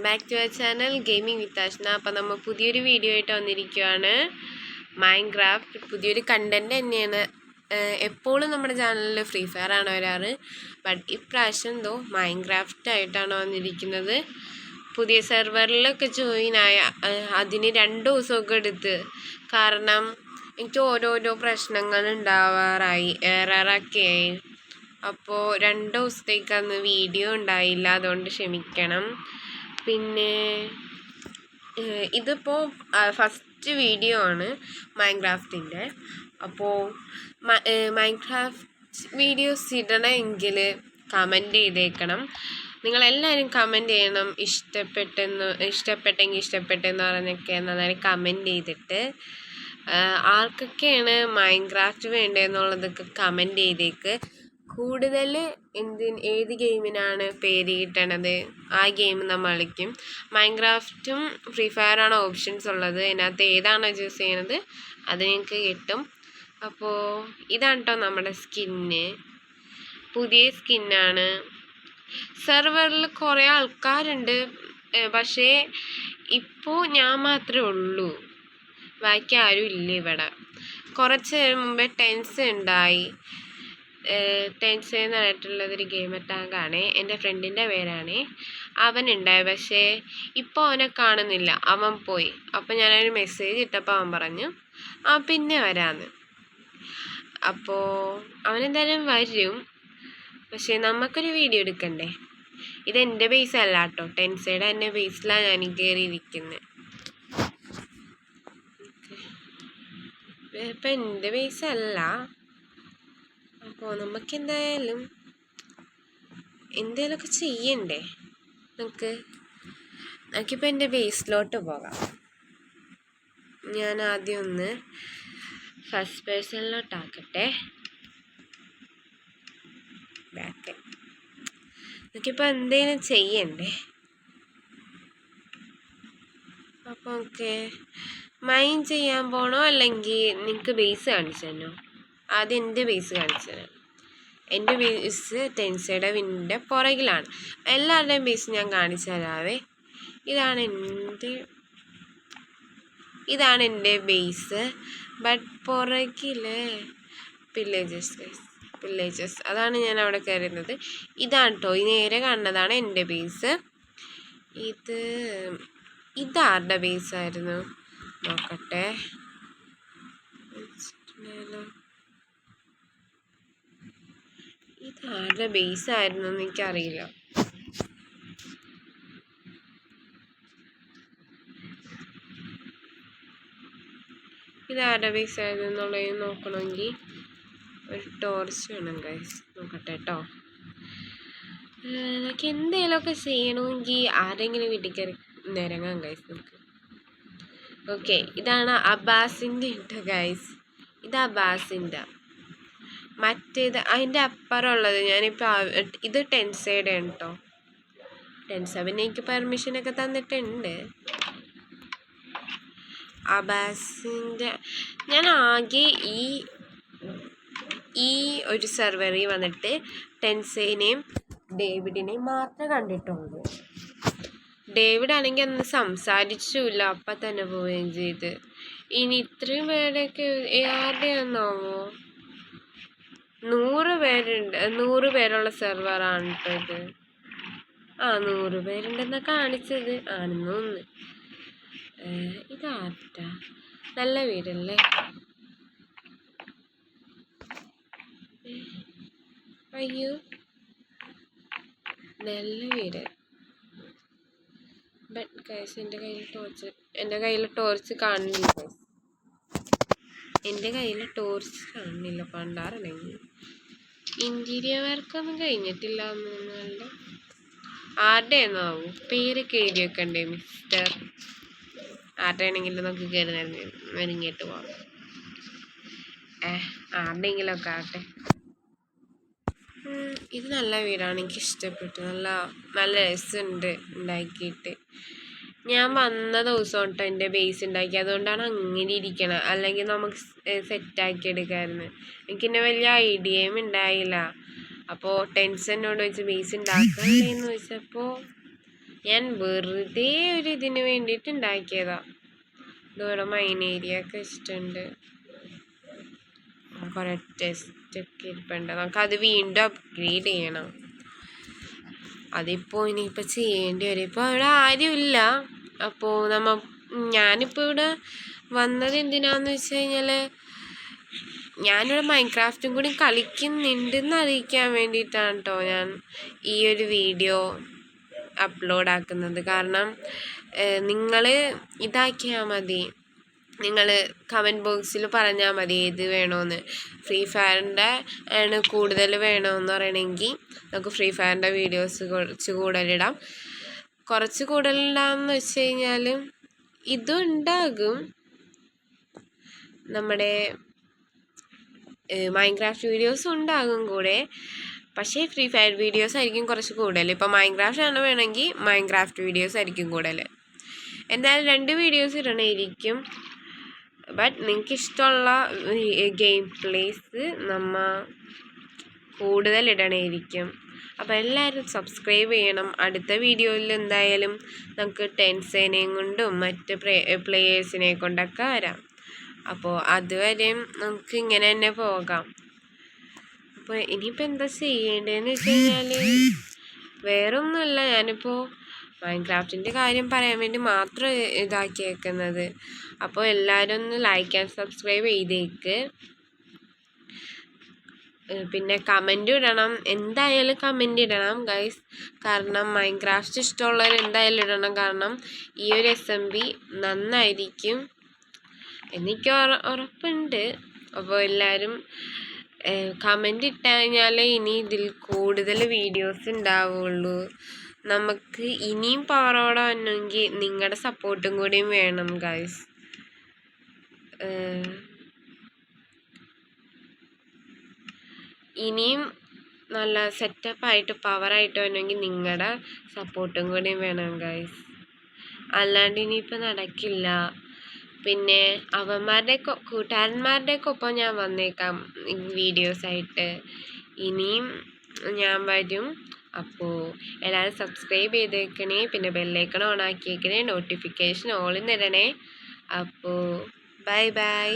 Back to our channel gaming with Ashna. അപ്പം നമ്മൾ പുതിയൊരു വീഡിയോ ആയിട്ട് വന്നിരിക്കുകയാണ്. മൈൻക്രാഫ്റ്റ് പുതിയൊരു കണ്ടൻറ് തന്നെയാണ്. എപ്പോഴും നമ്മുടെ ചാനലിൽ ഫ്രീ ഫയർ ആണ് വരാറ്. ബട്ട് ഇപ്രാവശ്യം എന്തോ മൈൻക്രാഫ്റ്റ് ആയിട്ടാണ് വന്നിരിക്കുന്നത്. പുതിയ സെർവറിലൊക്കെ ജോയിൻ ആയ അതിന് 2 ദിവസമൊക്കെ എടുത്ത്. കാരണം എനിക്ക് ഓരോരോ പ്രശ്നങ്ങൾ ഉണ്ടാവാറായി, എററൊക്കെ ആയി. അപ്പോൾ 2 ദിവസത്തേക്ക് അന്ന് വീഡിയോ ഉണ്ടായില്ല, അതുകൊണ്ട് ക്ഷമിക്കണം. പിന്നെ ഇതിപ്പോൾ ഫസ്റ്റ് വീഡിയോ ആണ് മൈൻക്രാഫ്റ്റിൻ്റെ. അപ്പോൾ മൈൻക്രാഫ്റ്റ് വീഡിയോസ് ഇടണമെങ്കിൽ കമൻറ്റ് ചെയ്തേക്കണം. നിങ്ങളെല്ലാവരും കമൻറ്റ് ചെയ്യണം. ഇഷ്ടപ്പെട്ടെന്ന് പറഞ്ഞൊക്കെ നന്നായി കമൻറ്റ് ചെയ്തിട്ട് ആർക്കൊക്കെയാണ് മൈൻക്രാഫ്റ്റ് വേണ്ടതെന്നുള്ളതൊക്കെ കമൻറ്റ് ചെയ്തേക്ക്. കൂടുതൽ ഏത് ഗെയിമിനാണ് പേര് കിട്ടണത് ആ ഗെയിം നമ്മൾ കളിക്കും. മൈൻക്രാഫ്റ്റും ഫ്രീ ഫയറാണ് ഓപ്ഷൻസ് ഉള്ളത്. അതിനകത്ത് ഏതാണോ ചൂസ് ചെയ്യുന്നത് അത് നിങ്ങൾക്ക് കിട്ടും. അപ്പോൾ ഇതാണ് കേട്ടോ നമ്മുടെ സ്കിന്ന്. പുതിയ സ്കിന്നാണ്. സെർവറിൽ കുറേ ആൾക്കാരുണ്ട്, പക്ഷേ ഇപ്പോൾ ഞാൻ മാത്രമേ ഉള്ളൂ, ബാക്കി ആരും ഇല്ല ഇവിടെ. കുറച്ച് മുമ്പേ ടെൻസ് ഉണ്ടായി. ടെൻസ് എന്നായിട്ടുള്ളതൊരു ഗെയിമർ ടാങ്കാണ്. എൻ്റെ ഫ്രണ്ടിൻ്റെ പേരാണ്. അവനുണ്ടായി, പക്ഷേ ഇപ്പോൾ അവനെ കാണുന്നില്ല, അവൻ പോയി. അപ്പം ഞാനൊരു മെസ്സേജ് ഇട്ടപ്പോൾ അവൻ പറഞ്ഞു പിന്നെ വരാമെന്ന്. അപ്പോൾ അവനെന്തായാലും വരും, പക്ഷേ നമുക്കൊരു വീഡിയോ എടുക്കണ്ടേ. ഇതെൻ്റെ ബേസ് അല്ല കേട്ടോ, ടെൻസയുടെ എൻ്റെ ബേസിലാണ് ഞാൻ കയറിയിരിക്കുന്നത്. ഇപ്പം എൻ്റെ ബേസ് അല്ല. അപ്പോൾ നമുക്കെന്തായാലും എന്തെങ്കിലുമൊക്കെ ചെയ്യണ്ടേ. നമുക്കിപ്പോൾ എൻ്റെ ബേസിലോട്ട് പോകാം. ഞാൻ ആദ്യം ഒന്ന് ഫസ്റ്റ് പേഴ്സണിലോട്ടാക്കട്ടെ. ബാക്ക് നമുക്കിപ്പോൾ എന്തെങ്കിലും ചെയ്യണ്ടേ. അപ്പോൾ ഓക്കെ, മൈൻ ചെയ്യാൻ പോകണോ അല്ലെങ്കിൽ നിങ്ങൾക്ക് ബേസ് കാണിച്ചു തരണോ? ആദ്യം എൻ്റെ ബേസ് കാണിച്ചു തരാം. എൻ്റെ ബേസ് ടെൻസയുടെ വിൻ്റെ പുറകിലാണ്. എല്ലാവരുടെയും ബേസ് ഞാൻ കാണിച്ചു തരാവേ. ഇതാണ് എൻ്റെ ബേസ്. ബട്ട് പുറകിൽ വില്ലേജസ് അതാണ് ഞാൻ അവിടെ കയറുന്നത്. ഇതാണ് കേട്ടോ, ഈ നേരെ കാണുന്നതാണ് എൻ്റെ ബേസ്. ഇതാരുടെ ബേസായിരുന്നു നോക്കട്ടെ. ഇതാരുടെ ബേസായിരുന്നു എന്ന് എനിക്കറിയില്ല. ഇതാരുടെ ബേസായിരുന്നു എന്നുള്ളത് നോക്കണമെങ്കിൽ ഒരു ടോർച്ച് വേണം ഗൈസ്. നോക്കട്ടെ കേട്ടോ. നമുക്ക് എന്തെങ്കിലുമൊക്കെ ചെയ്യണമെങ്കിൽ ആരെങ്കിലും വീട്ടിൽ കയറി നിരങ്ങാം ഗൈസ് നമുക്ക്. ഓക്കെ, ഇതാണ് അബ്ബാസിൻ്റെ കേട്ടോ ഗൈസ്. ഇത് അബ്ബാസിൻ്റെ. മറ്റേത് അതിൻ്റെ അപ്പുറമുള്ളത് ഞാനിപ്പോൾ ഇത് ടെൻസയുടെ കേട്ടോ. ടെൻസ പിന്നെ എനിക്ക് പെർമിഷനൊക്കെ തന്നിട്ടുണ്ട്. അബ്ബാസിൻ്റെ ഞാൻ ആകെ ഈ ഒരു സെർവറിൽ വന്നിട്ട് ടെൻസേനെയും ഡേവിഡിനെയും മാത്രമേ കണ്ടിട്ടുള്ളൂ. ഡേവിഡ് ആണെങ്കിൽ അന്ന് സംസാരിച്ചില്ല, അപ്പം തന്നെ പോവുകയും ചെയ്ത്. ഇനി ഇത്രയും പേരൊക്കെ ആരുടെയാണെന്നാവോ? 100 പേരുണ്ട്. 100 പേരുള്ള സെർവറാണ് കേട്ടോ ഇത്. 100 പേരുണ്ടെന്നാ കാണിച്ചത്. ആണെന്ന് തോന്നുന്നു. ഇതാർട്ടാ? നല്ല വീടല്ലേ. അയ്യോ, നല്ല വീട്. ബട്ട് ഗൈസ് എൻ്റെ കയ്യിൽ ടോർച്ച് കാണുന്നില്ല ഗൈസ്. എൻ്റെ കയ്യിൽ ടോർച്ച് കാണുന്നില്ല. പണ്ടാറണെങ്കിൽ ഇൻറ്റീരിയർ വർക്കൊന്നും കഴിഞ്ഞിട്ടില്ല എന്നുണ്ട്. ആരുടെ എന്നാവും പേരൊക്കെ എഴുതി വെക്കണ്ടേ മിസ്റ്റർ? ആരുടെ ആണെങ്കിലും നമുക്ക് കയറി നെരുങ്ങിയിട്ട് പോകാം. ആരുടെയെങ്കിലുമൊക്കെ ആട്ടെ. ഇത് നല്ല വീടാണ്, എനിക്ക് ഇഷ്ടപ്പെട്ടു. നല്ല രസമുണ്ട് ഉണ്ടാക്കിയിട്ട്. ഞാൻ വന്ന ദിവസം തൊട്ട് എൻ്റെ ബേസ് ഉണ്ടാക്കി, അതുകൊണ്ടാണ് അങ്ങനെ ഇരിക്കണം. അല്ലെങ്കിൽ നമുക്ക് സെറ്റാക്കി എടുക്കാമായിരുന്നു. എനിക്കിന്നെ വലിയ ഐഡിയയും ഉണ്ടായില്ല. അപ്പോൾ ടെൻഷനോട് വെച്ച് ബേസ് ഉണ്ടാക്കാനുള്ളതെന്ന് വെച്ചപ്പോൾ ഞാൻ വെറുതെ ഒരു ഇതിന് വേണ്ടിയിട്ട് ഉണ്ടാക്കിയതാണ്. ഇതോടെ മൈൻ ഏരിയ ഒക്കെ വെച്ചിട്ടുണ്ട്. കുറേ ടെസ്റ്റൊക്കെ ഇരിപ്പുണ്ട്. നമുക്കത് വീണ്ടും അപ്ഗ്രേഡ് ചെയ്യണം. അതിപ്പോൾ ഇനിയിപ്പോൾ ചെയ്യേണ്ടി വരും. ഇപ്പോൾ അവിടെ ആരുമില്ല. അപ്പോൾ ഞാനിപ്പോൾ ഇവിടെ വന്നത് എന്തിനാന്ന് വെച്ച് കഴിഞ്ഞാൽ ഞാനിവിടെ മൈൻക്രാഫ്റ്റും കൂടി കളിക്കുന്നുണ്ടെന്ന് അറിയിക്കാൻ വേണ്ടിയിട്ടാണ് കേട്ടോ ഞാൻ ഈ ഒരു വീഡിയോ അപ്ലോഡ് ആക്കുന്നത്. കാരണം നിങ്ങൾ ഇതാക്കിയാൽ മതി, നിങ്ങൾ കമൻറ്റ് ബോക്സിൽ പറഞ്ഞാൽ മതി ഏത് വേണമെന്ന്. ഫ്രീ ഫയറിൻ്റെ ആണ് കൂടുതൽ വേണമെന്ന് പറയണമെങ്കിൽ നമുക്ക് ഫ്രീ ഫയറിൻ്റെ വീഡിയോസ് കുറച്ച് കൂടുതലിടാം. കുറച്ച് കൂടുതലിടാമെന്ന് വെച്ച് കഴിഞ്ഞാൽ ഇതും ഉണ്ടാകും, നമ്മുടെ മൈൻക്രാഫ്റ്റ് വീഡിയോസ് ഉണ്ടാകും കൂടെ. പക്ഷേ ഫ്രീ ഫയർ വീഡിയോസ് ആയിരിക്കും കുറച്ച് കൂടുതൽ. ഇപ്പോൾ മൈൻക്രാഫ്റ്റ് ആണ് വേണമെങ്കിൽ മൈൻക്രാഫ്റ്റ് വീഡിയോസ് ആയിരിക്കും കൂടുതൽ. എന്തായാലും 2 വീഡിയോസ് ഇടണമായിരിക്കും. ബട്ട് നിങ്ങൾക്ക് ഇഷ്ടമുള്ള ഗെയിം പ്ലേസ് കൂടുതൽ ഇടണമായിരിക്കും. അപ്പോൾ എല്ലാവരും സബ്സ്ക്രൈബ് ചെയ്യണം. അടുത്ത വീഡിയോയിൽ എന്തായാലും നമുക്ക് ടെൻസേനെയും കൊണ്ടും മറ്റ് പ്ലേയേഴ്സിനെ കൊണ്ടൊക്കെ വരാം. അപ്പോൾ അതുവരെയും നമുക്ക് ഇങ്ങനെ തന്നെ പോകാം. അപ്പോൾ ഇനിയിപ്പോൾ എന്താ ചെയ്യേണ്ടതെന്ന് വെച്ച് കഴിഞ്ഞാൽ വേറൊന്നുമല്ല, ഞാനിപ്പോൾ മൈൻക്രാഫ്റ്റിൻ്റെ കാര്യം പറയാൻ വേണ്ടി മാത്രം ഇതാക്കിയേക്കുന്നത്. അപ്പോൾ എല്ലാവരും ഒന്ന് ലൈക്ക് ആൻഡ് സബ്സ്ക്രൈബ് ചെയ്തേക്ക്. പിന്നെ കമൻ്റ് ഇടണം, എന്തായാലും കമൻ്റ് ഇടണം ഗൈസ്. കാരണം മൈൻക്രാഫ്റ്റ് ഇഷ്ടമുള്ളവർ എന്തായാലും ഇടണം. കാരണം ഈ ഒരു SMB നന്നായിരിക്കും എനിക്ക് ഉറപ്പുണ്ട്. അപ്പോൾ എല്ലാവരും കമൻ്റ് ഇട്ട് കഴിഞ്ഞാലേ ഇനി ഇതിൽ കൂടുതൽ വീഡിയോസ് ഉണ്ടാവുള്ളൂ. നമുക്ക് ഇനിയും പവറോടെ വരണമെങ്കിൽ നിങ്ങളുടെ സപ്പോർട്ടും കൂടിയും വേണം ഗൈസ്. ഇനിയും നല്ല സെറ്റപ്പായിട്ട് പവറായിട്ട് വരണമെങ്കിൽ നിങ്ങളുടെ സപ്പോർട്ടും കൂടിയും വേണം ഗൈസ്. അല്ലാണ്ട് ഇനിയിപ്പോൾ നടക്കില്ല. പിന്നെ കൂട്ടുകാരന്മാരുടെയൊക്കെ ഒപ്പം ഞാൻ വന്നേക്കാം വീഡിയോസായിട്ട്. ഇനിയും ഞാൻ വരും. അപ്പോൾ എല്ലാവരും സബ്സ്ക്രൈബ് ചെയ്തേക്കണേ. പിന്നെ ബെല്ലൈക്കൺ ഓൺ ആക്കിയേക്കണേ. നോട്ടിഫിക്കേഷൻ ഓളിൽ നിന്നിടണേ. അപ്പോൾ ബൈ ബൈ.